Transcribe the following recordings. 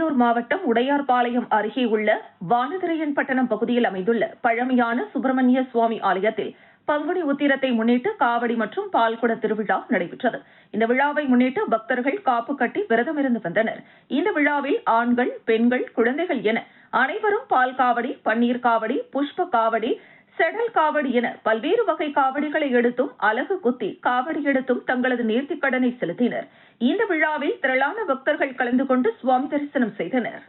கடலூர் மாவட்டம் உடையார்பாளையம் அருகே உள்ள வானதிரையன்பட்டணம் பகுதியில் அமைந்துள்ள பழமையான சுப்பிரமணிய சுவாமி ஆலயத்தில் பங்குனி உத்திரத்தை முன்னிட்டு காவடி மற்றும் பால்குட திருவிழா நடைபெற்றது. இந்த விழாவை முன்னிட்டு பக்தர்கள் காப்பு கட்டி விரதமிருந்து வந்தனர். இந்த விழாவில் ஆண்கள், பெண்கள், குழந்தைகள் என அனைவரும் பால் காவடி, பன்னீர் காவடி, புஷ்ப காவடி, செடல் காவடி என பல்வேறு வகை காவடிகளை எடுத்தும் அலகு குத்தி காவடி எடுத்தும் தங்களது நேர்த்திக் கடனை செலுத்தினர். இந்த விழாவில் திரளான பக்தர்கள் கலந்து கொண்டு சுவாமி தரிசனம் செய்தனர்.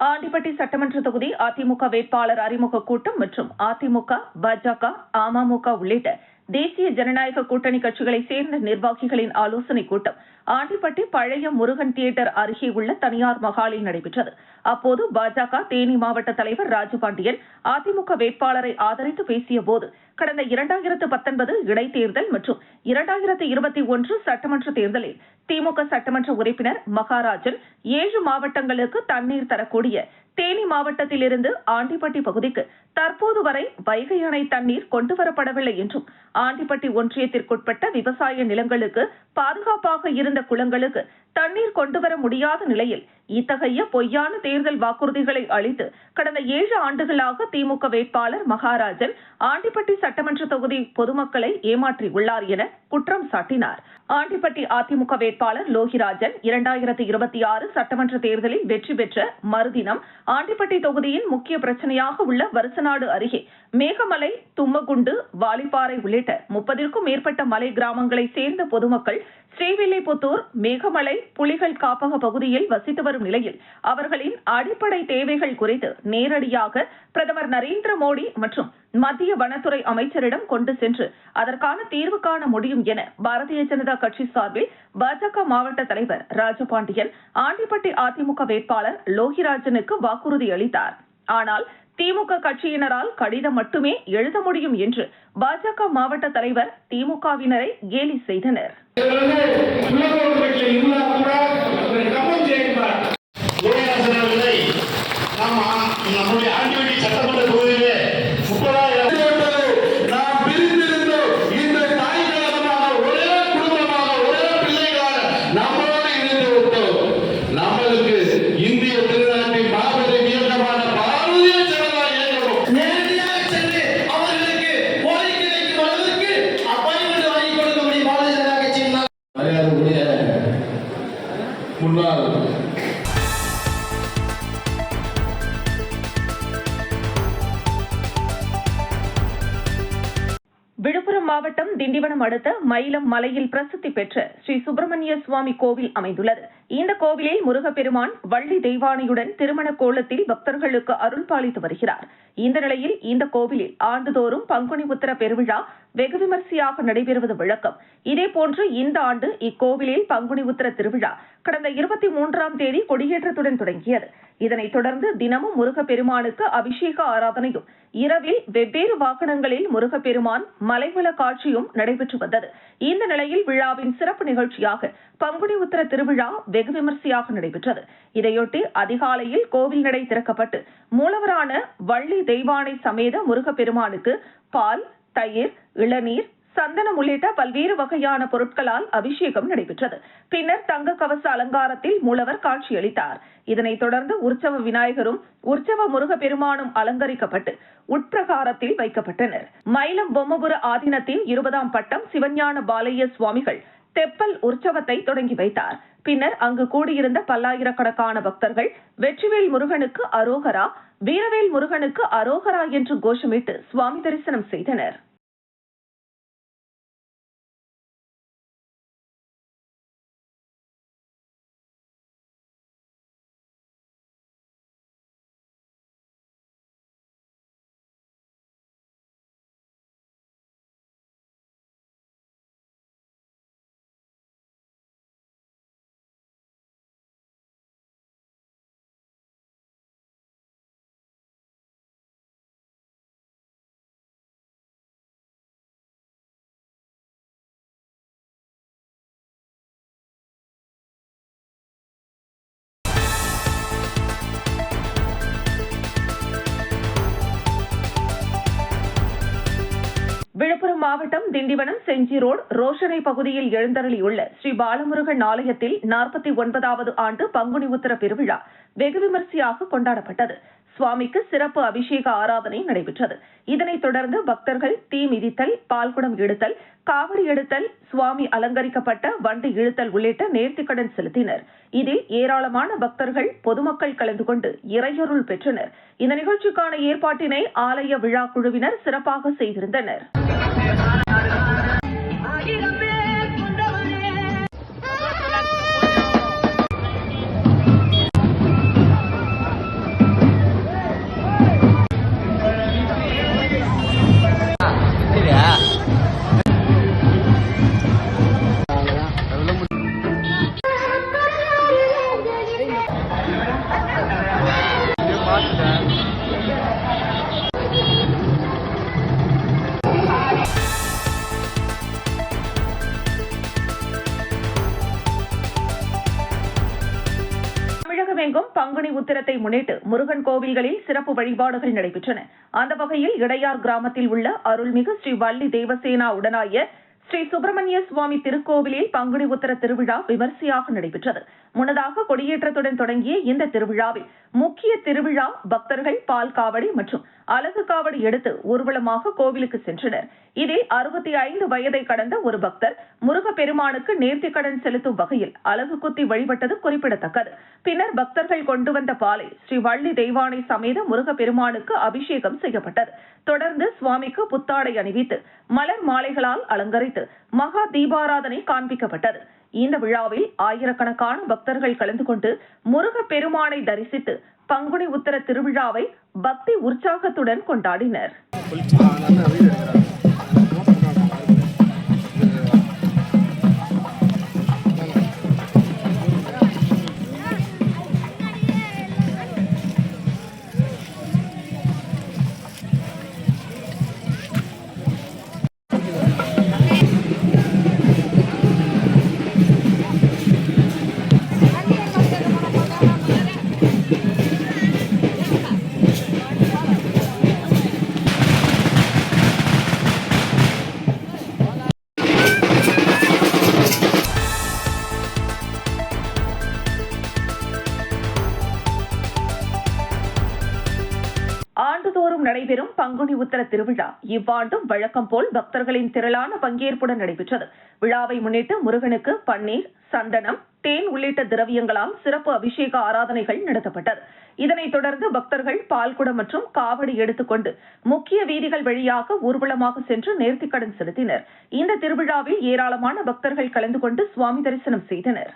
ஆண்டிப்பட்டி சட்டமன்ற தொகுதி அதிமுக வேட்பாளர் அறிமுக கூட்டம் மற்றும் அதிமுக, பாஜக, அமமுக உள்ளிட்ட தேசிய ஜனநாயக கூட்டணி கட்சிகளைச் சேர்ந்த நிர்வாகிகளின் ஆலோசனைக் கூட்டம் ஆண்டிப்பட்டி பழைய முருகன் தியேட்டர் அருகே உள்ள தனியார் மகாலில் நடைபெற்றது. அப்போது பாஜக தேனி மாவட்ட தலைவர் ராஜபாண்டியன் அதிமுக வேட்பாளரை ஆதரித்து பேசிய போது, கடந்த 2019 இடைத்தேர்தல் மற்றும் 2021 சட்டமன்ற தேர்தலில் திமுக சட்டமன்ற உறுப்பினர் மகாராஜன் 7 மாவட்டங்களுக்கு தண்ணீர் தரக்கூடிய தேனி மாவட்டத்திலிருந்து ஆண்டிப்பட்டி பகுதிக்கு தற்போது வரை வைகை அணை தண்ணீர் கொண்டுவரப்படவில்லை என்றும், ஆண்டிப்பட்டி ஒன்றியத்திற்குட்பட்ட விவசாய நிலங்களுக்கு பாதுகாப்பாக இருந்த குளங்களுக்கு தண்ணீர் கொண்டுவர முடியாத நிலையில் இத்தகைய பொய்யான தேர்தல் வாக்குறுதிகளை அளித்து கடந்த 7 ஆண்டுகளாக திமுக வேட்பாளர் மகாராஜன் ஆண்டிப்பட்டி சட்டமன்ற தொகுதி பொதுமக்களை ஏமாற்றியுள்ளார் என குற்றம் சாட்டினார். ஆண்டிப்பட்டி அதிமுக வேட்பாளர் லோகிராஜன் 2026 சட்டமன்ற தேர்தலில் வெற்றி பெற்ற மறுதினம் ஆண்டிப்பட்டி தொகுதியின் முக்கிய பிரச்சனையாக உள்ள வருசநாடு அருகே மேகமலை, தும்மகுண்டு, வாலிப்பாறை உள்ளிட்ட 30க்கும் மேற்பட்ட மலை கிராமங்களை சேர்ந்த பொதுமக்கள் ஸ்ரீவில்லிபுத்தூர், மேகமலை புலிகள் காப்பக பகுதியில் வசித்து வரும் நிலையில் அவர்களின் அடிப்படை தேவைகள் குறித்து நேரடியாக பிரதமர் நரேந்திர மோடி மற்றும் மத்திய வனத்துறை அமைச்சரிடம் கொண்டு சென்று அதற்கான தீர்வு காண முடியும் என பாரதிய ஜனதா கட்சி சார்பில் பாஜக மாவட்ட தலைவர் ராஜபாண்டியன் ஆண்டிப்பட்டி அதிமுக வேட்பாளர் லோகிராஜனுக்கு வாக்குறுதி அளித்தார். ஆனால் திமுக கட்சியினரால் கடிதம் மட்டுமே எழுத முடியும் என்று பாஜக மாவட்ட தலைவர் திமுகவினரை கேலி செய்தனர். விழுப்புரம் மாவட்டம் திண்டிவனம் அடுத்த மயிலம் மலையில் பிரசித்தி பெற்ற ஸ்ரீ சுப்பிரமணிய சுவாமி கோவில் அமைந்துள்ளது. இந்த கோவிலில் முருகப்பெருமான் வள்ளி தெய்வானையுடன் திருமண கோலத்தில் பக்தர்களுக்கு அருள் பாலித்து வருகிறார். இந்த நிலையில் இந்த கோவிலில் ஆண்டுதோறும் பங்குனி உத்திர பெருவிழா வெகு விமர்சையாக நடைபெறுவது வழக்கம். இதேபோன்று இந்த ஆண்டு இக்கோவிலில் பங்குனி உத்திர திருவிழா கடந்த 23ஆம் தேதி கொடியேற்றத்துடன் தொடங்கியது. இதனைத் தொடர்ந்து தினமும் முருகப்பெருமானுக்கு அபிஷேக ஆராதனையும், இரவில் வெவ்வேறு வாகனங்களில் முருகப்பெருமான் மலைவள காட்சியும் நடைபெற்று வந்தது. இந்த நிலையில் விழாவின் சிறப்பு நிகழ்ச்சியாக பங்குனி உத்திர திருவிழா வெகு விமர்சையாக நடைபெற்றது. இதையொட்டி அதிகாலையில் கோவில் நடை திறக்கப்பட்டு மூலவரான வள்ளி தெய்வானை சமேத முருகப்பெருமானுக்கு பால், தயிர், இளநீர், சந்தனம் உள்ளிட்ட பல்வேறு வகையான பொருட்களால் அபிஷேகம் நடைபெற்றது. பின்னர் தங்க கவச அலங்காரத்தில் மூலவர் காட்சியளித்தார். இதனைத் தொடர்ந்து உற்சவ விநாயகரும் உற்சவ முருகப்பெருமானும் அலங்கரிக்கப்பட்டு உட்பிரகாரத்தில் வைக்கப்பட்டனர். மயிலம் பொம்மபுர ஆதீனத்தின் 20ஆம் பட்டம் சிவஞான பாலைய சுவாமிகள் தெப்பல் உற்சவத்தை தொடங்கி வைத்தார். பின்னர் அங்கு கூடியிருந்த பல்லாயிரக்கணக்கான பக்தர்கள் வெற்றிவேல் முருகனுக்கு அரோகரா, வீரவேல் முருகனுக்கு அரோகரா என்று கோஷமிட்டு சுவாமி தரிசனம் செய்தனர். விழுப்புரம் மாவட்டம் திண்டிவனம் செஞ்சி ரோடு ரோஷனை பகுதியில் எழுந்தருளியுள்ள ஸ்ரீ பாலமுருகன் ஆலயத்தில் 49வது ஆண்டு பங்குனி உத்திர பெருவிழா வெகு விமரிசையாக கொண்டாடப்பட்டது. சுவாமிக்கு சிறப்பு அபிஷேக ஆராதனை நடைபெற்றது. இதனைத் தொடர்ந்து பக்தர்கள் தீ மிதித்தல், பால்குடம் இழுத்தல், காவடி எடுத்தல், சுவாமி அலங்கரிக்கப்பட்ட வண்டி இழுத்தல் உள்ளிட்ட நேர்த்திக்கடன் செலுத்தினர். இதில் ஏராளமான பக்தர்கள், பொதுமக்கள் கலந்து கொண்டு இறையருள் பெற்றனர். இந்த நிகழ்ச்சிக்கான ஏற்பாட்டினை ஆலய விழா குழுவினர் சிறப்பாக செய்திருந்தனர். தமிழகமெங்கும் பங்குனி உத்திரத்தை முன்னிட்டு முருகன் கோவில்களில் சிறப்பு வழிபாடுகள் நடைபெற்றன. அந்த வகையில் இடையார் கிராமத்தில் உள்ள அருள்மிகு ஸ்ரீ வள்ளி தேவசேனா உடனாய ஸ்ரீ சுப்பிரமணிய சுவாமி திருக்கோவிலில் பங்குனி உத்திர திருவிழா விமரிசையாக நடைபெற்றது. முன்னதாக கொடியேற்றத்துடன் தொடங்கிய இந்த திருவிழாவில் முக்கிய திருவிழா பக்தர்கள் பால் காவடி மற்றும் அலகு காவடி எடுத்து ஊர்வலமாக கோவிலுக்கு சென்றனர். இதில் 65 வயதை கடந்த ஒரு பக்தர் முருகப்பெருமானுக்கு நேர்த்திக்கடன் செலுத்தும் வகையில் அலகு குத்தி வழிபட்டது குறிப்பிடத்தக்கது. பின்னர் பக்தர்கள் கொண்டு வந்த பாலை ஸ்ரீ வள்ளி தெய்வானை சமேத முருகப்பெருமானுக்கு அபிஷேகம் செய்யப்பட்டது. தொடர்ந்து சுவாமிக்கு புத்தாடை அணிவித்து மலர் மாலைகளால் அலங்கரித்து மகா தீபாராதனை காண்பிக்கப்பட்டது. இந்த விழாவில் ஆயிரக்கணக்கான பக்தர்கள் கலந்து கொண்டு முருகப்பெருமானை தரிசித்து பங்குனி உத்திர திருவிழாவை பக்தி உற்சாகத்துடன் கொண்டாடினர். ஆண்டுதோறும் நடைபெறும் பங்குனி உத்திர திருவிழா இவ்வாண்டும் வழக்கம் போல் பக்தர்களின் திரளான பங்கேற்புடன் நடைபெற்றது. விழாவை முன்னிட்டு முருகனுக்கு பன்னீர், சந்தனம், தேன் உள்ளிட்ட திரவியங்களால் சிறப்பு அபிஷேக ஆராதனைகள் நடத்தப்பட்டது. இதனைத் தொடர்ந்து பக்தர்கள் பால்குடம் மற்றும் காவடி எடுத்துக்கொண்டு முக்கிய வீதிகள் வழியாக ஊர்வலமாக சென்று நேர்த்திக்கடன் செலுத்தினர். இந்த திருவிழாவில் ஏராளமான பக்தர்கள் கலந்து கொண்டு சுவாமி தரிசனம் செய்தனர்.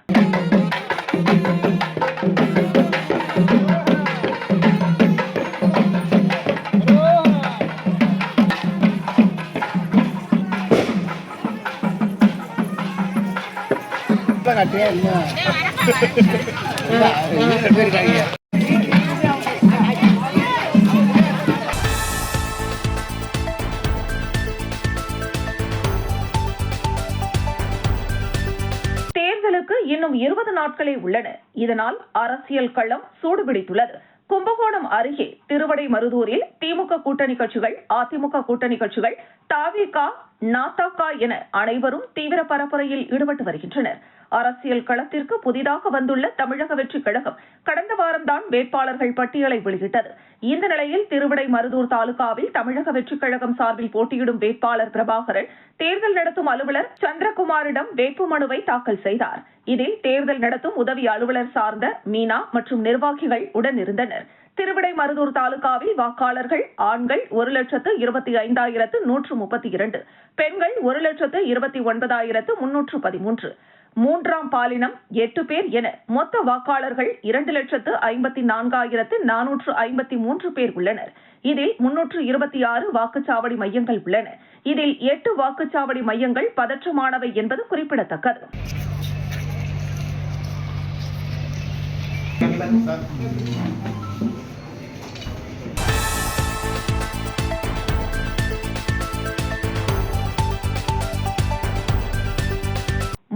தேர்தலுக்கு இன்னும் 20 நாட்களே உள்ளன. இதனால் அரசியல் களம் சூடுபிடித்துள்ளது. கும்பகோணம் அருகே திருவடைமருதூரில் திமுக கூட்டணி கட்சிகள், அதிமுக கூட்டணி கட்சிகள், தவிக, நாத்தாக்கா என அனைவரும் தீவிர பரப்புரையில் ஈடுபட்டு வருகின்றனர். அரசியல் களத்திற்கு புதிதாக வந்துள்ள தமிழக வெற்றி கழகம் கடந்த வாரம்தான் வேட்பாளர்கள் பட்டியலை வெளியிட்டது. இந்த நிலையில் திருவிடைமருதூர் தாலுகாவில் தமிழக வெற்றி கழகம் சார்பில் போட்டியிடும் வேட்பாளர் பிரபாகரன் தேர்தல் நடத்தும் அலுவலர் சந்திரகுமாரிடம் வேட்புமனுவை தாக்கல் செய்தார். இதில் தேர்தல் நடத்தும் உதவி அலுவலர் சார்ந்த மீனா மற்றும் நிர்வாகிகள் உடன் இருந்தனர். திருவிடைமருதூர் தாலுகாவில் வாக்காளர்கள் ஆண்கள் 1,25,132, பெண்கள் 1,29,313, மூன்றாம் பாலினம் 8 பேர் என மொத்த வாக்காளர்கள் 2,54,453 பேர் உள்ளனர். இதில் 326 வாக்குச்சாவடி மையங்கள் உள்ளன. இதில் 8 வாக்குச்சாவடி மையங்கள் பதற்றமானவை என்பது குறிப்பிடத்தக்கது.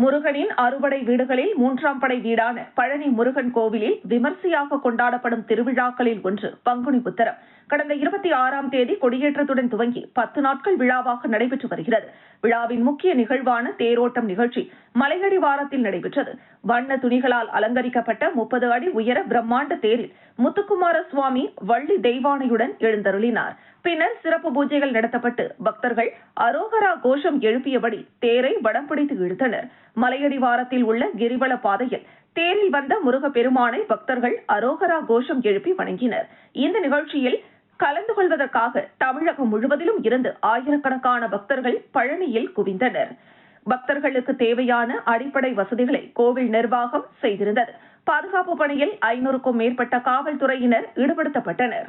முருகனின் அறுபடை வீடுகளில் 3ஆம் படை வீடான பழனி முருகன் கோவிலில் விமர்சையாக கொண்டாடப்படும் திருவிழாக்களில் ஒன்று பங்குனி உத்தரம். கடந்த 26ஆம் தேதி கொடியேற்றத்துடன் துவங்கி 10 நாட்கள் விழாவாக நடைபெற்று வருகிறது. விழாவின் முக்கிய நிகழ்வான தேரோட்டம் நிகழ்ச்சி மலையடிவாரத்தில் நடைபெற்றது. வண்ண துணிகளால் அலங்கரிக்கப்பட்ட 30 அடி உயர பிரம்மாண்ட தேரில் முத்துக்குமார சுவாமி வள்ளி தெய்வானையுடன் எழுந்தருளினார். பின்னர் சிறப்பு பூஜைகள் நடத்தப்பட்டு பக்தர்கள் அரோகரா கோஷம் எழுப்பியபடி தேரை வடம் பிடித்து இழுத்தனர். மலையடிவாரத்தில் உள்ள கிரிவல பாதையில் தேரில் வந்த முருகப்பெருமானை பக்தர்கள் அரோகரா கோஷம் எழுப்பி வணங்கினர். இந்த நிகழ்ச்சியில் கலந்து கொள்வதற்காக தமிழகம் முழுவதிலும் இருந்து ஆயிரக்கணக்கான பக்தர்கள் பழனியில் குவிந்தனர். பக்தர்களுக்கு தேவையான அடிப்படை வசதிகளை கோவில் நிர்வாகம் செய்திருந்தது. பாதுகாப்பு பணியில் 500க்கும் மேற்பட்ட காவல்துறையினர் ஈடுபடுத்தப்பட்டனர்.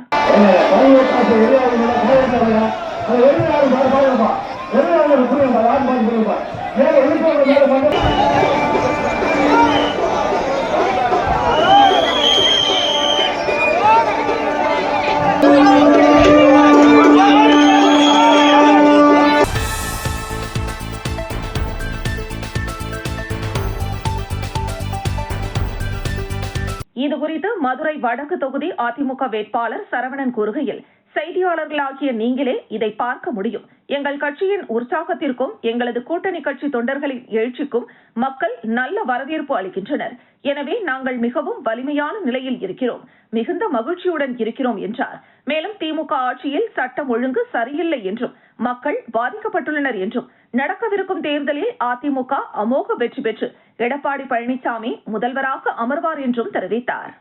இதுகுறித்து மதுரை வடக்கு தொகுதி அதிமுக வேட்பாளர் சரவணன் கூறுகையில், செய்தியாளர்களாகிய நீங்களே இதை பார்க்க முடியும். எங்கள் கட்சியின் உற்சாகத்திற்கும் எங்களது கூட்டணி கட்சி தொண்டர்களின் எழுச்சிக்கும் மக்கள் நல்ல வரவேற்பு அளிக்கின்றனர். எனவே நாங்கள் மிகவும் வலிமையான நிலையில் இருக்கிறோம், மிகுந்த மகிழ்ச்சியுடன் இருக்கிறோம் என்றார். மேலும் திமுக ஆட்சியில் சட்டம் ஒழுங்கு சரியில்லை என்றும் மக்கள் பாதிக்கப்பட்டுள்ளனர் என்றும் நடக்கவிருக்கும் தேர்தலில் அதிமுக அமோக வெற்றி பெற்று எடப்பாடி பழனிசாமி முதல்வராக அமர்வார் என்றும் தெரிவித்தார்.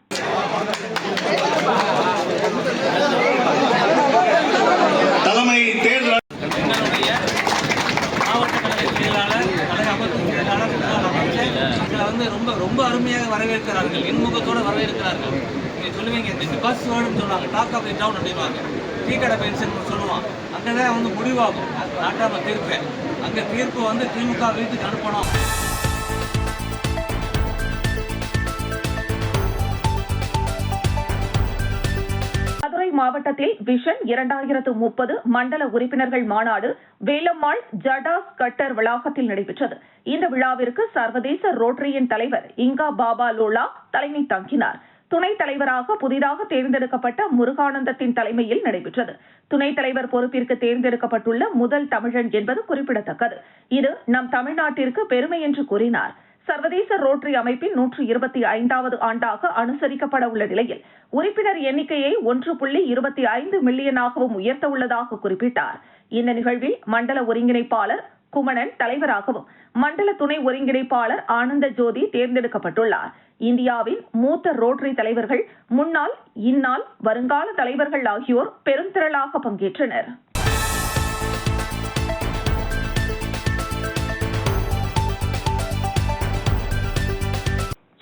தலைமை தேர்தல் ரொம்ப அருமையாக வரவேற்கிறார்கள், இன்முகத்தோடு வரவேற்கிறார்கள். நீங்கள் சொல்லுவீங்க இந்த பஸ் வேணும்னு சொல்லுவாங்க, டாக் ஆஃப் தி டவுன் அப்படின்வாங்க, டீ கடை பென்ஷன் சொல்லுவான். அங்கே தான் முடிவாகும் நாட்டாம தீர்ப்பு. அங்கே தீர்ப்பு திமுக வீட்டுக்கு அனுப்பணும். மதுரை மாவட்டத்தில் விஷன் 2030 மண்டல உறுப்பினர்கள் மாநாடு வேலம்மாள் ஜடாஸ் கட்டர் வளாகத்தில் நடைபெற்றது. இந்த விழாவிற்கு சர்வதேச ரோட்டரியின் தலைவர் இங்கா பாபா லோலா தலைமை தாங்கினார். துணைத் தலைவராக புதிதாக தேர்ந்தெடுக்கப்பட்ட முருகானந்தத்தின் தலைமையில் நடைபெற்றது. துணைத் தலைவர் பொறுப்பிற்கு தேர்ந்தெடுக்கப்பட்டுள்ள முதல் தமிழன் என்பது குறிப்பிடத்தக்கது. இது நம் தமிழ்நாட்டிற்கு பெருமை என்று கூறினார். சர்வதேச ரோட்டரி அமைப்பின் 125வது ஆண்டாக அனுசரிக்கப்பட உள்ள நிலையில் உறுப்பினர் எண்ணிக்கையை 1.25 மில்லியனாகவும் உயர்த்த உள்ளதாக குறிப்பிட்டார். இந்த நிகழ்வில் மண்டல ஒருங்கிணைப்பாளர் குமணன் தலைவராகவும் மண்டல துணை ஒருங்கிணைப்பாளர் ஆனந்த ஜோதி தேர்ந்தெடுக்கப்பட்டுள்ளார். இந்தியாவின் மூத்த ரோட்டரி தலைவர்கள், முன்னாள் இந்நாள் வருங்கால தலைவர்கள் ஆகியோர் பெருந்திரளாக பங்கேற்றனர்.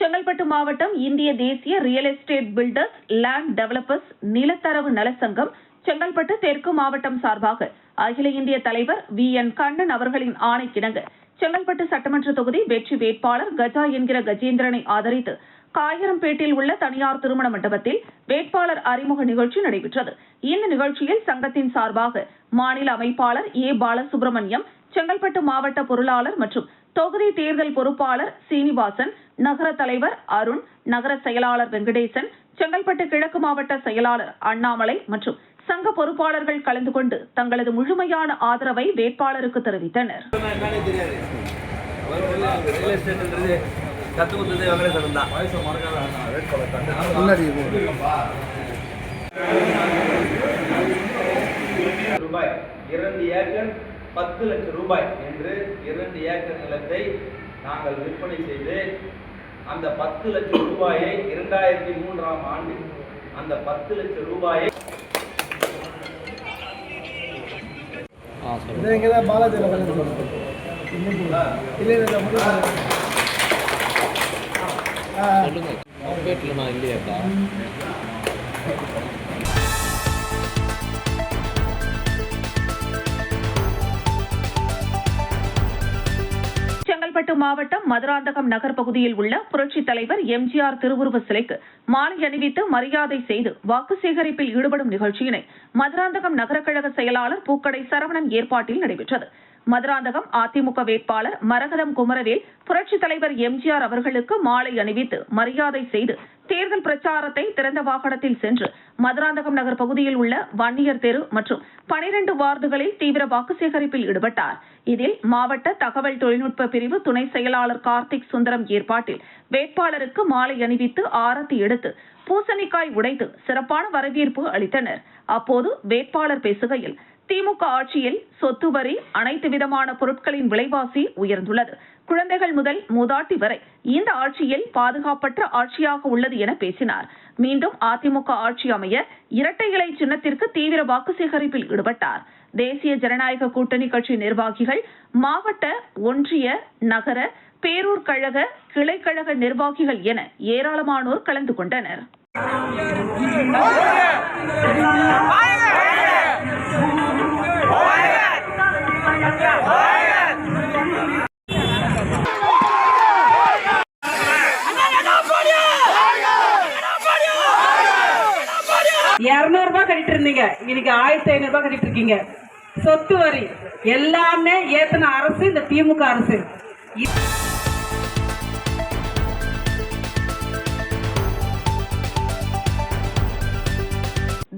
செங்கல்பட்டு மாவட்டம் இந்திய தேசிய real estate builders land developers நிலத்தரவு நலச்சங்கம் செங்கல்பட்டு தெற்கு மாவட்டம் சார்பாக அகில இந்திய தலைவர் VN கண்ணன் அவர்களின் ஆணைக்கிணங்க செங்கல்பட்டு சட்டமன்ற தொகுதி வெற்றி வேட்பாளர் கஜா என்கிற கஜேந்திரனை ஆதரித்து காயரம்பேட்டில் உள்ள தனியார் திருமண மண்டபத்தில் வேட்பாளர் அறிமுக நிகழ்ச்சி நடைபெற்றது. இந்த நிகழ்ச்சியில் சங்கத்தின் சார்பாக மாநில அமைப்பாளர் A பாலசுப்ரமணியம், செங்கல்பட்டு மாவட்ட பொருளாளர் மற்றும் தொகுதி தேர்தல் பொறுப்பாளர் சீனிவாசன், நகர தலைவர் அருண், நகர செயலாளர் வெங்கடேசன், செங்கல்பட்டு கிழக்கு மாவட்ட செயலாளர் அண்ணாமலை மற்றும் சங்க பொறுப்பாளர்கள் கலந்து கொண்டு தங்களது முழுமையான ஆதரவை வேட்பாளருக்கு தெரிவித்தனர். ரூபாய் 2 ஏக்கர் 10 லட்சம் ரூபாய் என்று 2 ஏக்கர் நிலத்தை நாங்கள் விற்பனை செய்து அந்த 10 லட்சம் ரூபாயை 2003ஆம் ஆண்டு அந்த 10 லட்சம் ரூபாயை செங்கல்பட்டு மாவட்டம் மதுராந்தகம் நகர் பகுதியில் உள்ள புரட்சித் தலைவர் எம்ஜிஆர் திருவுருவ சிலைக்கு மாலை அணிவித்து மரியாதை செய்து வாக்கு சேகரிப்பில் ஈடுபடும் நிகழ்ச்சியினை மதுராந்தகம் நகர கழக செயலாளர் பூக்கடை சரவணன் ஏற்பாட்டில் நடைபெற்றது. மதுராந்தகம் அதிமுக வேட்பாளர் மரகதம் குமரவேல் புரட்சித் தலைவர் எம்ஜிஆர் அவர்களுக்கு மாலை அணிவித்து மரியாதை செய்து தேர்தல் பிரச்சாரத்தை திறந்த வாகனத்தில் சென்று மதுராந்தகம் நகர் பகுதியில் உள்ள வன்னியர் தெரு மற்றும் 12 வார்டுகளில் தீவிர வாக்கு சேகரிப்பில் ஈடுபட்டார். இதில் மாவட்ட தகவல் தொழில்நுட்ப பிரிவு துணை செயலாளர் கார்த்திக் சுந்தரம் ஏற்பாட்டில் வேட்பாளருக்கு மாலை அணிவித்து ஆரத்தி எடுத்து பூசணிக்காய் உடைத்து சிறப்பான வரவேற்பு அளித்தனர். அப்போது வேட்பாளர் பேசுகையில், திமுக ஆட்சியில் சொத்து வரி, அனைத்து விதமான பொருட்களின் விலைவாசி உயர்ந்துள்ளது. குழந்தைகள் முதல் மூதாட்டி வரை இந்த ஆட்சியில் பாதுகாப்பற்ற ஆட்சியாக உள்ளது என பேசினார். மீண்டும் அதிமுக ஆட்சி அமைய இரட்டை இலை சின்னத்திற்கு தீவிர வாக்கு சேகரிப்பில் ஈடுபட்டார். தேசிய ஜனநாயக கூட்டணி கட்சி நிர்வாகிகள், மாவட்ட, ஒன்றிய, நகர, பேரூர் கழக, கிளைக்கழக நிர்வாகிகள் என ஏராளமானோர் கலந்து கொண்டனர். ₹200 கட்டிட்டு இருந்தீங்க, இன்னைக்கு 1500 கட்டிட்டு இருக்கீங்க. சொத்து வரி எல்லாமே ஏத்தின அரசு இந்த திமுக அரசு.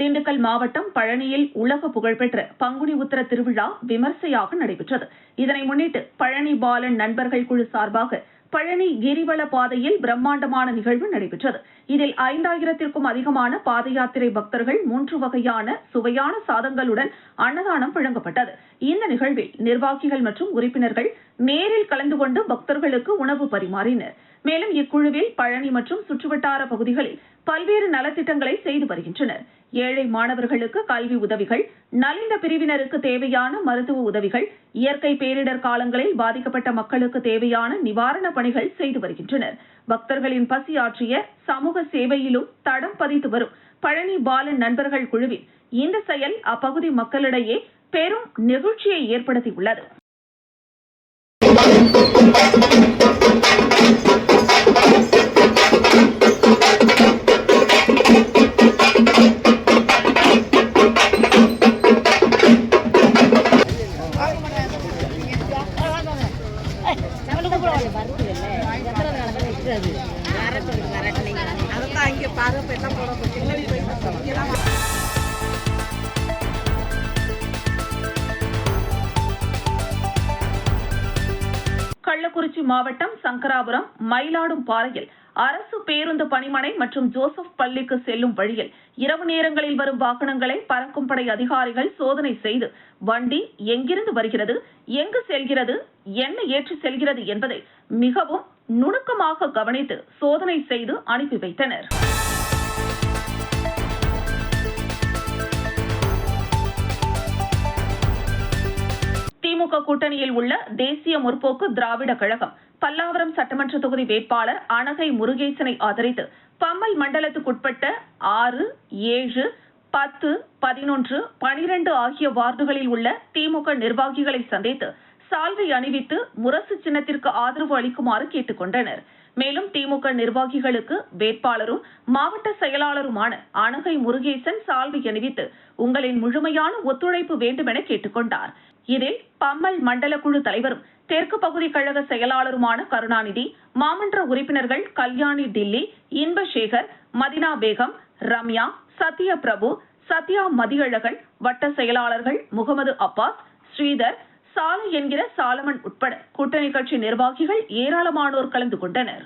திண்டுக்கல் மாவட்டம் பழனியில் உலக புகழ்பெற்ற பங்குனி உத்திர திருவிழா விமர்சையாக நடைபெற்றது. இதனை முன்னிட்டு பழனி பாலன் நண்பர்கள் குழு சார்பாக பழனி கிரிவல பாதையில் பிரம்மாண்டமான நிகழ்வு நடைபெற்றது. இதில் 5000த்திற்கும் அதிகமான பாத யாத்திரை பக்தர்கள் 3 வகையான சுவையான சாதங்களுடன் அன்னதானம் வழங்கப்பட்டது. இந்த நிகழ்வில் நிர்வாகிகள் மற்றும் உறுப்பினர்கள் நேரில் கலந்து கொண்டு பக்தர்களுக்கு உணவு பரிமாறினர். மேலும் இக்குழுவில் பழனி மற்றும் சுற்றுவட்டார பகுதிகளில் பல்வேறு நலத்திட்டங்களை செய்து வருகின்றனர். ஏழை மாணவர்களுக்கு கல்வி உதவிகள், நலிந்த பிரிவினருக்கு தேவையான மருத்துவ உதவிகள், இயற்கை பேரிடர் காலங்களில் பாதிக்கப்பட்ட மக்களுக்கு தேவையான நிவாரண பணிகள் செய்து வருகின்றனர். பக்தர்களின் பசி ஆற்றிய சமூக சேவையிலும் தடம் பதித்து வரும் பழனி பாலன் நண்பர்கள் குழுவின் இந்த செயல் அப்பகுதி மக்களிடையே பெரும் நெகிழ்ச்சியை ஏற்படுத்தியுள்ளது. கள்ளக்குறிச்சி மாவட்டம் சங்கராபுரம் மயிலாடும் பாறையில் அரசு பேருந்து பணிமனை மற்றும் ஜோசப் பள்ளிக்கு செல்லும் வழியில் இரவு நேரங்களில் வரும் வாகனங்களை பறக்கும் படை அதிகாரிகள் சோதனை செய்து வண்டி எங்கிருந்து வருகிறது, எங்கு செல்கிறது, என்ன ஏற்றி செல்கிறது என்பதை மிகவும் நுணுக்கமாக கவனித்து சோதனை செய்து அனுப்பி வைத்தனர். திமுக கூட்டணியில் உள்ள தேசிய முற்போக்கு திராவிட கழகம் பல்லாவரம் சட்டமன்ற தொகுதி வேட்பாளர் அனகை முருகேசனை ஆதரித்து பம்மல் மண்டலத்துக்குட்பட்ட 6, 7, 10, 11, 12 ஆகிய வார்டுகளில் உள்ள திமுக நிர்வாகிகளை சந்தித்து சால்வை அணிவித்து முரசு சின்னத்திற்கு ஆதரவு அளிக்குமாறு கேட்டுக் கொண்டனர். மேலும் திமுக நிர்வாகிகளுக்கு வேட்பாளரும் மாவட்ட செயலாளருமான அனகை முருகேசன் சால்வை அணிவித்து உங்களின் முழுமையான ஒத்துழைப்பு வேண்டும் என கேட்டுக் கொண்டார். இதில் பம்மல் மண்டல குழு தலைவரும் தெற்கு பகுதி கழக செயலாளருமான கருணாநிதி, மாமன்ற உறுப்பினர்கள் கல்யாணி டில்லி, இன்பசேகர், மதினா பேகம், ரம்யா, சத்ய பிரபு, சத்யா மதியழகன், வட்ட செயலாளர்கள் முகமது அப்பாஸ், ஸ்ரீதர், சாலை என்கிற சாலமன் உட்பட கூட்டணி கட்சி நிர்வாகிகள் ஏராளமானோர் கலந்து கொண்டனர்.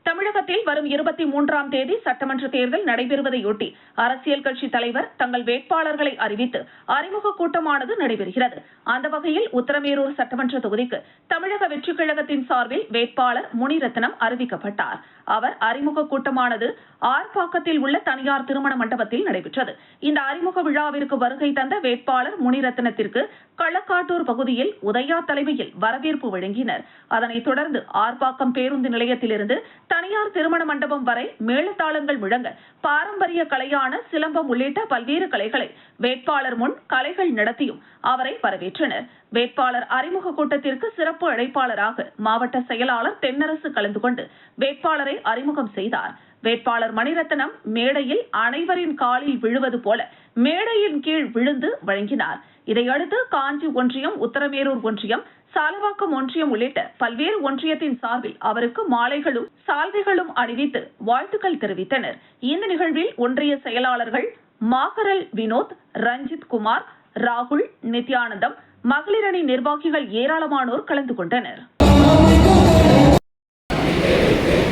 தமிழகத்தில் வரும் 23ஆம் தேதி சட்டமன்ற தேர்தல் நடைபெறுவதையொட்டி அரசியல் கட்சி தலைவர் தங்கள் வேட்பாளர்களை அறிவித்து அறிமுக கூட்டமானது நடைபெறுகிறது. அந்த வகையில் உத்தரமேரூர் சட்டமன்ற தொகுதிக்கு தமிழக வெற்றிக் கழகத்தின் சார்பில் வேட்பாளர் முனிரத்னம் அறிவிக்கப்பட்டார். அவர் அறிமுக கூட்டமானது ஆர்ப்பாக்கத்தில் உள்ள தனியார் திருமண மண்டபத்தில் நடைபெற்றது. இந்த அறிமுக விழாவிற்கு வருகை தந்த வேட்பாளர் முனிரத்னத்திற்கு களக்காட்டூர் பகுதியில் உதயா தலைமையில் வரவேற்பு வழங்கினர். அதனைத் தொடர்ந்து ஆர்ப்பாக்கம் பேருந்து நிலையத்திலிருந்து தனியார் திருமண மண்டபம் வரை மேளதாளங்கள் முழங்க பாரம்பரிய கலையான சிலம்பம் உள்ளிட்ட பல்வேறு கலைகளை வேட்பாளர் முன் கலைகள் நடத்தியும் அவரை வரவேற்றனர். வேட்பாளர் அறிமுக கூட்டத்திற்கு சிறப்பு அழைப்பாளராக மாவட்ட செயலாளர் தென்னரசு கலந்து கொண்டு வேட்பாளரை அறிமுகம் செய்தார். வேட்பாளர் மணிரத்னம் மேடையில் அனைவரின் காலில் விழுவது போல மேடையின் கீழ் விழுந்து வழங்கினார். இதையடுத்து காஞ்சி ஒன்றியம், உத்தரமேரூர் ஒன்றியம், சாலவாக்கம் ஒன்றியம் உள்ளிட்ட பல்வேறு ஒன்றியத்தின் சார்பில் அவருக்கு மாலைகளும் சால்வைகளும் அணிவித்து வாழ்த்துக்கள் தெரிவித்தனர். இந்த நிகழ்வில் ஒன்றிய செயலாளர்கள் மாகரல் வினோத், ரஞ்சித் குமார், ராகுல், நித்யானந்தம், மகளிரணி நிர்வாகிகள் ஏராளமானோர் கலந்து கொண்டனர்.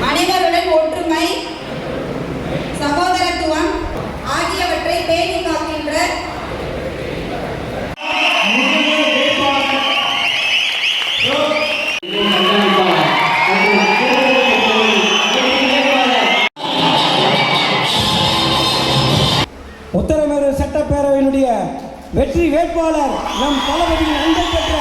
அனைவருடன் ஒற்றுமை, சகோதரத்துவம் ஆகியவற்றை பேணி காக்கின்ற உத்தரமேரூர் சட்டப்பேரவையினுடைய வெற்றி வேட்பாளர் நம் தளபதியின் அன்பை பெற்ற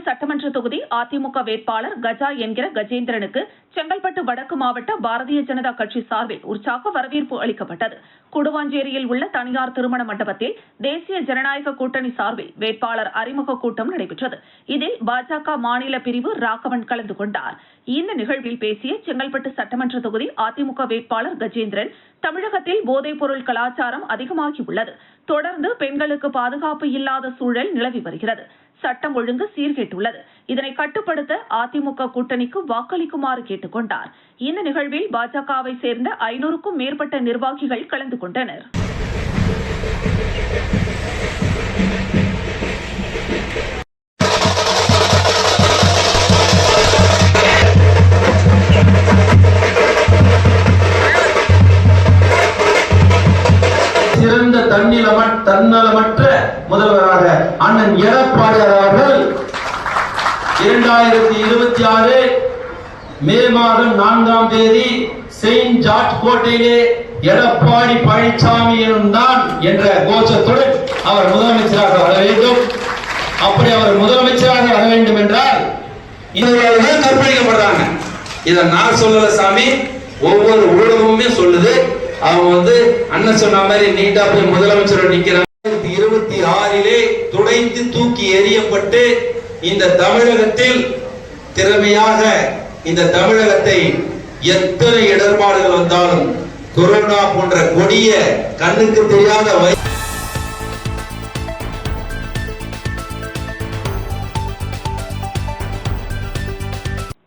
சட்டமன்ற தொகுதி அதிமுக வேட்பாளர் கஜா என்கிற கஜேந்திரனுக்கு செங்கல்பட்டு வடக்கு மாவட்ட பாரதிய ஜனதா கட்சி சார்பில் உற்சாக வரவேற்பு அளிக்கப்பட்டது. குடுவாஞ்சேரியில் உள்ள தனியார் திருமண மண்டபத்தில் தேசிய ஜனநாயக கூட்டணி சார்பில் வேட்பாளர் அறிமுக கூட்டம் நடைபெற்றது. இதில் பாஜக மாநில பிரிவு ராகவன் கலந்து கொண்டார். இந்த நிகழ்வில் பேசிய செங்கல்பட்டு சட்டமன்ற தொகுதி அதிமுக வேட்பாளர் கஜேந்திரன், தமிழகத்தில் போதைப் பொருள் கலாச்சாரம் அதிகமாகியுள்ளது. தொடர்ந்து பெண்களுக்கு பாதுகாப்பு இல்லாத சூழல் நிலவி வருகிறது. சட்டம் ஒழுங்கு சீர்கேட்டுள்ளது. இதனை கட்டுப்படுத்த அதிமுக கூட்டணிக்கு வாக்களிக்குமாறு கேட்டுக் கொண்டார். இந்த நிகழ்வில் பாஜகவை சேர்ந்த 500க்கும் மேற்பட்ட நிர்வாகிகள் கலந்து கொண்டனர். சிறந்த தன்னலமற்ற முதல்வராக அண்ணன் எடப்பாடியார் அவர்கள் 2026 மே மாதம் 4ஆம் தேதி செயின்ட் ஜார்ஜ் கோட்டையிலே எடப்பாடி பழனிசாமி எனும் தான் என்ற கோஷத்துடன் அவர் முதலமைச்சராக வர வேண்டும். அப்படி அவர் முதலமைச்சராக வர வேண்டும் என்றால் இவர்கள் கற்பழிக்கப்படுறாங்க. இதை நான் சொல்லல சாமி, ஒவ்வொரு ஊடகமுமே சொல்லுது. அவங்க அண்ணன் சொன்ன மாதிரி நீட்டா போய் முதலமைச்சர் நிக்கிறாங்க. 2026 துடைத்து தூக்கி எறியப்பட்டு இந்த தமிழகத்தில் திறமையாக இந்த தமிழகத்தை எத்தனை இடர்பாடுகள் வந்தாலும் கொரோனா போன்ற கொடிய கண்ணுக்கு தெரியாத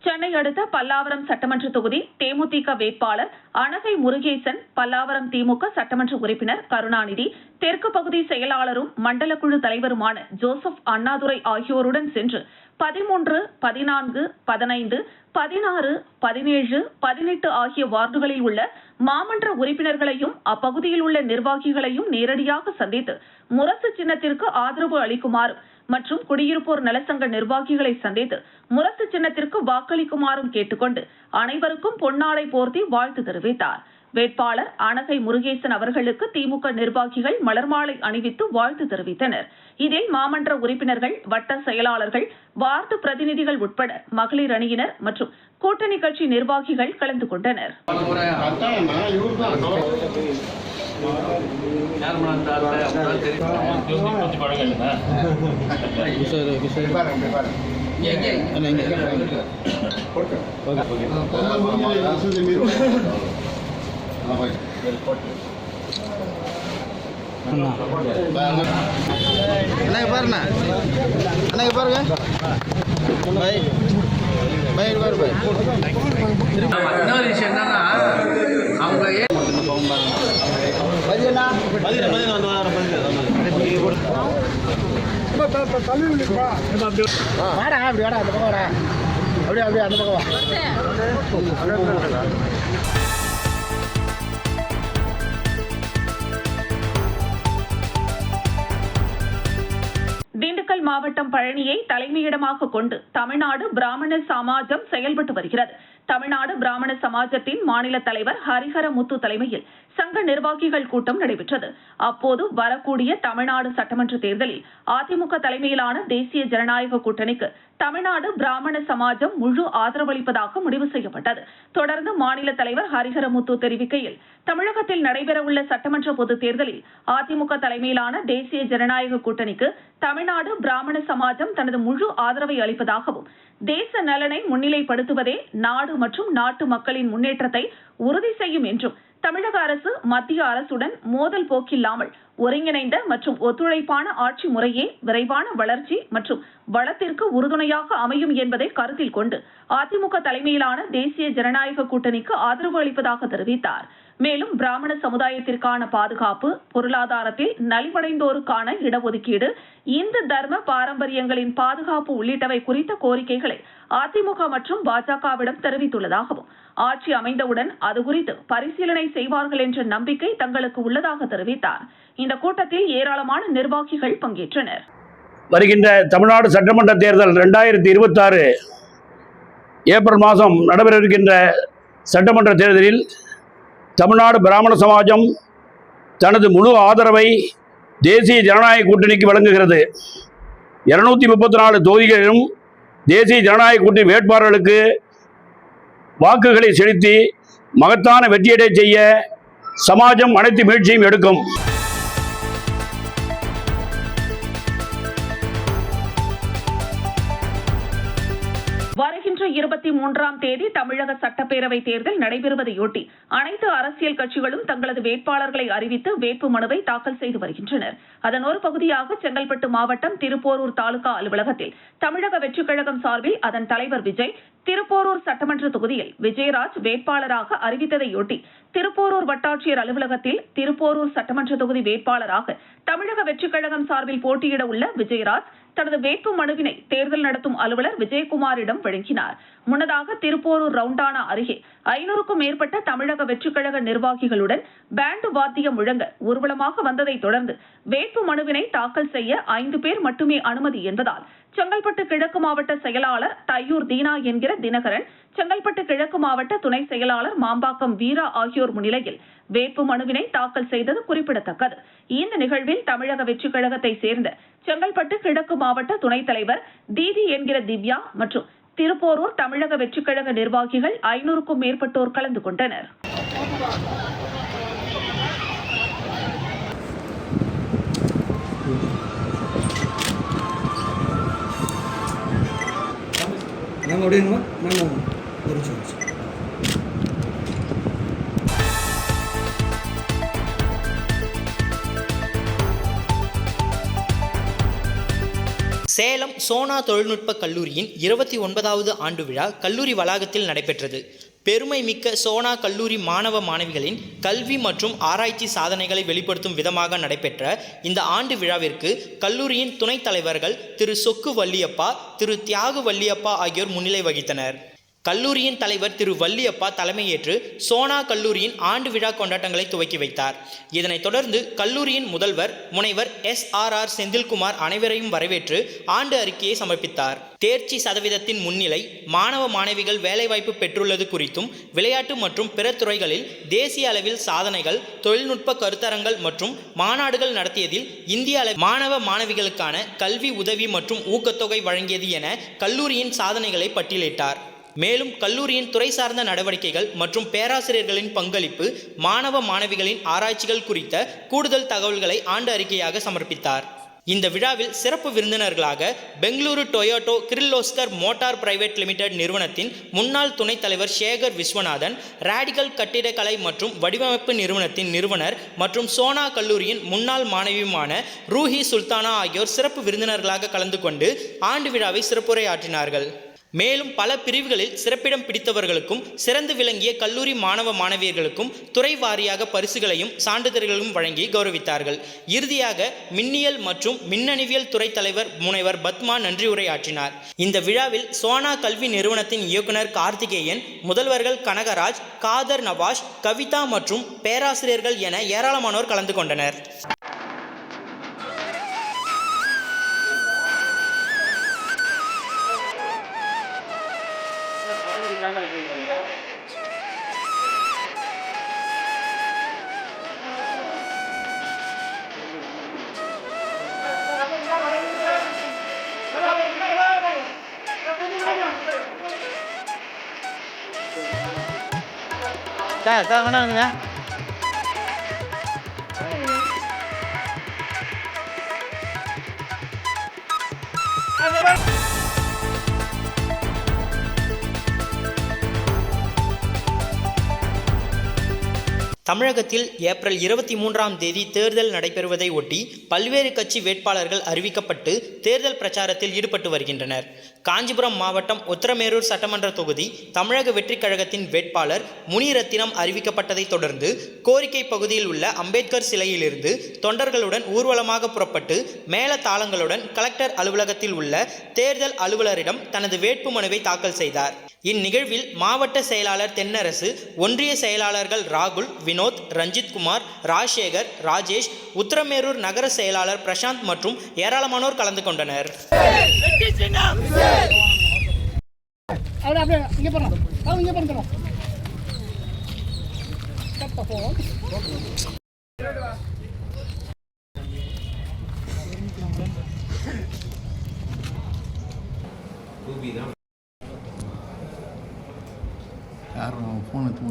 சென்னை அடுத்த பல்லாவரம் சட்டமன்ற தொகுதி தேமுதிக வேட்பாளர் அனகை முருகேசன், பல்லாவரம் திமுக சட்டமன்ற உறுப்பினர் கருணாநிதி, தெற்கு பகுதி செயலாளரும் மண்டல குழு தலைவருமான ஜோசப் அண்ணாதுரை ஆகியோருடன் சென்று 13, 14, 15, 16, 17, 18 ஆகிய வார்டுகளில் உள்ள மாமன்ற உறுப்பினர்களையும் அப்பகுதியில் உள்ள நிர்வாகிகளையும் நேரடியாக சந்தித்து முரசு சின்னத்திற்கு ஆதரவு அளிக்குமாறும் மற்றும் குடியிருப்போர் நலசங்க நிர்வாகிகளை சந்தித்து முரசு சின்னத்திற்கு வாக்களிக்குமாறும் கேட்டுக்கொண்டு அனைவருக்கும் பொன்னாடை போர்த்தி வாழ்த்து தெரிவித்தார். வேட்பாளர் அனகை முருகேசன் அவர்களுக்கு திமுக நிர்வாகிகள் மலர்மாலை அணிவித்து வாழ்த்து தெரிவித்தனர். இதில் மாமன்ற உறுப்பினர்கள், வட்ட செயலாளர்கள், வார்டு பிரதிநிதிகள் உட்பட மகளிர் அணியினர் மற்றும் கூட்டணி கட்சி நிர்வாகிகள் கலந்து கொண்டனர். இன்னொரு விஷயம் என்னன்னா அவங்க திண்டுக்கல் மாவட்டம் பழனியை தலைமையிடமாக கொண்டு தமிழ்நாடு பிராமண சமாஜம் செயல்பட்டு வருகிறது. தமிழ்நாடு பிராமண சமாஜத்தின் மாநில தலைவர் ஹரிஹரமுத்து தலைமையில் சங்க நிர்வாகிகள் கூட்டம் நடைபெற்றது. அப்போது வரக்கூடிய தமிழ்நாடு சட்டமன்ற தேர்தலில் அதிமுக தலைமையிலான தேசிய ஜனநாயக கூட்டணிக்கு தமிழ்நாடு பிராமண சமாஜம் முழு ஆதரவளிப்பதாக முடிவு செய்யப்பட்டது. தொடர்ந்து மாநில தலைவர் ஹரிஹரமுத்து தெரிவிக்கையில், தமிழகத்தில் நடைபெறவுள்ள சட்டமன்ற பொதுத் தேர்தலில் அதிமுக தலைமையிலான தேசிய ஜனநாயக கூட்டணிக்கு தமிழ்நாடு பிராமண சமாஜம் தனது முழு ஆதரவை அளிப்பதாகவும், தேச நலனை முன்னிலைப்படுத்துவதே நாடு மற்றும் நாட்டு மக்களின் முன்னேற்றத்தை உறுதி செய்யும் என்றும், தமிழக அரசு மத்திய அரசுடன் மோதல் போக்கில்லாமல் ஒருங்கிணைந்த மற்றும் ஒத்துழைப்பான ஆட்சி முறையே விரைவான வளர்ச்சி மற்றும் வளத்திற்கு உறுதுணையாக அமையும் என்பதை கருத்தில் கொண்டு அதிமுக தலைமையிலான தேசிய ஜனநாயக கூட்டணிக்கு ஆதரவு அளிப்பதாக தெரிவித்தார். மேலும் பிராமண சமுதாயத்திற்கான பாதுகாப்பு, பொருளாதாரத்தில் நலிவடைந்தோருக்கான இடஒதுக்கீடு, இந்து தர்ம பாரம்பரியங்களின் பாதுகாப்பு உள்ளிட்டவை குறித்த கோரிக்கைகளை அதிமுக மற்றும் பாஜகவிடம் தெரிவித்துள்ளதாகவும், ஆட்சி அமைந்தவுடன் அது குறித்து பரிசீலனை செய்வார்கள் என்ற நம்பிக்கை தங்களுக்கு உள்ளதாக தெரிவித்தார். இந்த கூட்டத்தில் ஏராளமான நிர்வாகிகள் பங்கேற்றனர். வருகின்ற தமிழ்நாடு சட்டமன்ற தேர்தல் 2026 ஏப்ரல் மாதம் நடைபெறவிருக்கின்ற சட்டமன்ற தேர்தலில் தமிழ்நாடு பிராமண சமாஜம் தனது முழு ஆதரவை தேசிய ஜனநாயக கூட்டணிக்கு வழங்குகிறது. 234 தொகுதிகளிலும் தேசிய ஜனநாயக கூட்டணி வேட்பாளர்களுக்கு வாக்குகளை செலுத்தி மகத்தான வெற்றியடை செய்ய சமாஜம் அனைத்து முயற்சியும் எடுக்கும். வருகின்ற 23ஆம் தேதி தமிழக சட்டப்பேரவை தேர்தல் நடைபெறுவதையொட்டி அனைத்து அரசியல் கட்சிகளும் தங்களது வேட்பாளர்களை அறிவித்து வேட்பு மனுவை தாக்கல் செய்து வருகின்றனர். அதன் ஒரு பகுதியாக செங்கல்பட்டு மாவட்டம் திருப்போரூர் தாலுகா அலுவலகத்தில் தமிழக வெற்றிக் கழகம் சார்பில் அதன் தலைவர் விஜய் திருப்போரூர் சட்டமன்ற தொகுதியில் விஜயராஜ் வேட்பாளராக அறிவித்ததையொட்டி திருப்போரூர் வட்டாட்சியர் அலுவலகத்தில் திருப்போரூர் சட்டமன்ற தொகுதி வேட்பாளராக தமிழக வெற்றிக் கழகம் சார்பில் போட்டியிட உள்ள விஜயராஜ் தனது வேட்பு மனுவினை தேர்தல் நடத்தும் அலுவலர் விஜயகுமாரிடம் வழங்கினார். முன்னதாக திருப்போரூர் ரவுண்டானா அருகே 500க்கும் மேற்பட்ட தமிழக வெற்றிக் கழக நிர்வாகிகளுடன் பேண்டு வாத்தியம் முழங்க ஊர்வலமாக வந்ததை தொடர்ந்து வேட்பு மனுவினை தாக்கல் செய்ய 5 பேர் மட்டுமே அனுமதி என்பதால் செங்கல்பட்டு கிழக்கு மாவட்ட செயலாளர் தையூர் தீனா என்கிற தினகரன், செங்கல்பட்டு கிழக்கு மாவட்ட துணை செயலாளர் மாம்பாக்கம் வீரா ஆகியோர் முன்னிலையில் வேட்பு மனுவினை தாக்கல் செய்தது குறிப்பிடத்தக்கது. இந்த நிகழ்வில் தமிழக வெற்றிக் கழகத்தை சேர்ந்த செங்கல்பட்டு கிழக்கு மாவட்ட துணைத் தலைவர் தீதி என்கிற திவ்யா மற்றும் திருப்போரூர் தமிழக வெற்றிக் கழக நிர்வாகிகள் 500க்கும் மேற்பட்டோர் கலந்து கொண்டனர். சேலம் சோனா தொழில்நுட்ப கல்லூரியின் 29வது ஆண்டு விழா கல்லூரி வளாகத்தில் நடைபெற்றது. பெருமை மிக்க சோனா கல்லூரி மாணவ மாணவிகளின் கல்வி மற்றும் ஆராய்ச்சி சாதனைகளை வெளிப்படுத்தும் விதமாக நடைபெற்ற இந்த ஆண்டு விழாவிற்கு கல்லூரியின் துணைத் தலைவர்கள் திரு சொக்கு வள்ளியப்பா, திரு தியாகு வள்ளியப்பா ஆகியோர் முன்னிலை வகித்தனர். கல்லூரியின் தலைவர் திரு வள்ளியப்பா தலைமையேற்று சோனா கல்லூரியின் ஆண்டு விழா கொண்டாட்டங்களை துவக்கி வைத்தார். இதனைத் தொடர்ந்து கல்லூரியின் முதல்வர் முனைவர் SRR செந்தில்குமார் அனைவரையும் வரவேற்று ஆண்டு அறிக்கையை சமர்ப்பித்தார். தேர்ச்சி சதவீதத்தின் முன்னிலை, மாணவ மாணவிகள் வேலைவாய்ப்பு பெற்றுள்ளது குறித்தும், விளையாட்டு மற்றும் பிற துறைகளில் தேசிய அளவில் சாதனைகள், தொழில்நுட்ப கருத்தரங்கள் மற்றும் மாநாடுகள் நடத்தியதில் இந்திய அளவில் மாணவ மாணவிகளுக்கான கல்வி உதவி மற்றும் ஊக்கத்தொகை வழங்கியது என கல்லூரியின் சாதனைகளை பட்டியலிட்டார். மேலும் கல்லூரியின் துறை சார்ந்த நடவடிக்கைகள் மற்றும் பேராசிரியர்களின் பங்களிப்பு, மாணவ மாணவிகளின் ஆராய்ச்சிகள் குறித்த கூடுதல் தகவல்களை ஆண்டு அறிக்கையாக சமர்ப்பித்தார். இந்த விழாவில் சிறப்பு விருந்தினர்களாக Bengaluru Toyota Kirloskar motor private limited நிறுவனத்தின் முன்னாள் துணைத் தலைவர் சேகர் விஸ்வநாதன், ராடிகல் கட்டிடக்கலை மற்றும் வடிவமைப்பு நிறுவனத்தின் நிறுவனர் மற்றும் சோனா கல்லூரியின் முன்னாள் மாணவியுமான ரூஹி சுல்தானா ஆகியோர் சிறப்பு விருந்தினர்களாக கலந்து கொண்டு ஆண்டு விழாவை சிறப்புரையாற்றினார்கள். மேலும் பல பிரிவுகளில் சிறப்பிடம் பிடித்தவர்களுக்கும் சிறந்து விளங்கிய கல்லூரி மாணவ மாணவியர்களுக்கும் துறை வாரியாக பரிசுகளையும் சான்றிதழ்களும் வழங்கி கௌரவித்தார்கள். இறுதியாக மின்னியல் மற்றும் மின்னணுவியல் துறை தலைவர் முனைவர் பத்மா நன்றியுரையாற்றினார். இந்த விழாவில் சோனா கல்வி நிறுவனத்தின் இயக்குனர் கார்த்திகேயன், முதல்வர்கள் கனகராஜ், காதர் நவாஷ், கவிதா மற்றும் பேராசிரியர்கள் என ஏராளமானோர் கலந்து கொண்டனர். தமிழகத்தில் ஏப்ரல் 23ஆம் தேதி தேர்தல் நடைபெறுவதை ஒட்டி பல்வேறு கட்சி வேட்பாளர்கள் அறிவிக்கப்பட்டு தேர்தல் பிரச்சாரத்தில் ஈடுபட்டு வருகின்றனர். காஞ்சிபுரம் மாவட்டம் உத்திரமேரூர் சட்டமன்ற தொகுதி தமிழக வெற்றிக் கழகத்தின் வேட்பாளர் முனிரத்தினம் அறிவிக்கப்பட்டதை தொடர்ந்து கோரிக்கை பகுதியில் உள்ள அம்பேத்கர் சிலையிலிருந்து தொண்டர்களுடன் ஊர்வலமாக புறப்பட்டு மேல தாளங்களுடன் கலெக்டர் அலுவலகத்தில் உள்ள தேர்தல் அலுவலரிடம் தனது வேட்புமனுவை தாக்கல் செய்தார். இந்நிகழ்வில் மாவட்ட செயலாளர் தென்னரசு, ஒன்றிய செயலாளர்கள் ராகுல், வினோத், ரஞ்சித்குமார், ராஜசேகர், ராஜேஷ், உத்திரமேரூர் நகர செயலாளர் பிரசாந்த் மற்றும் ஏராளமானோர் கலந்து கொண்டனர். யாரும் ஃபோன் எடுத்து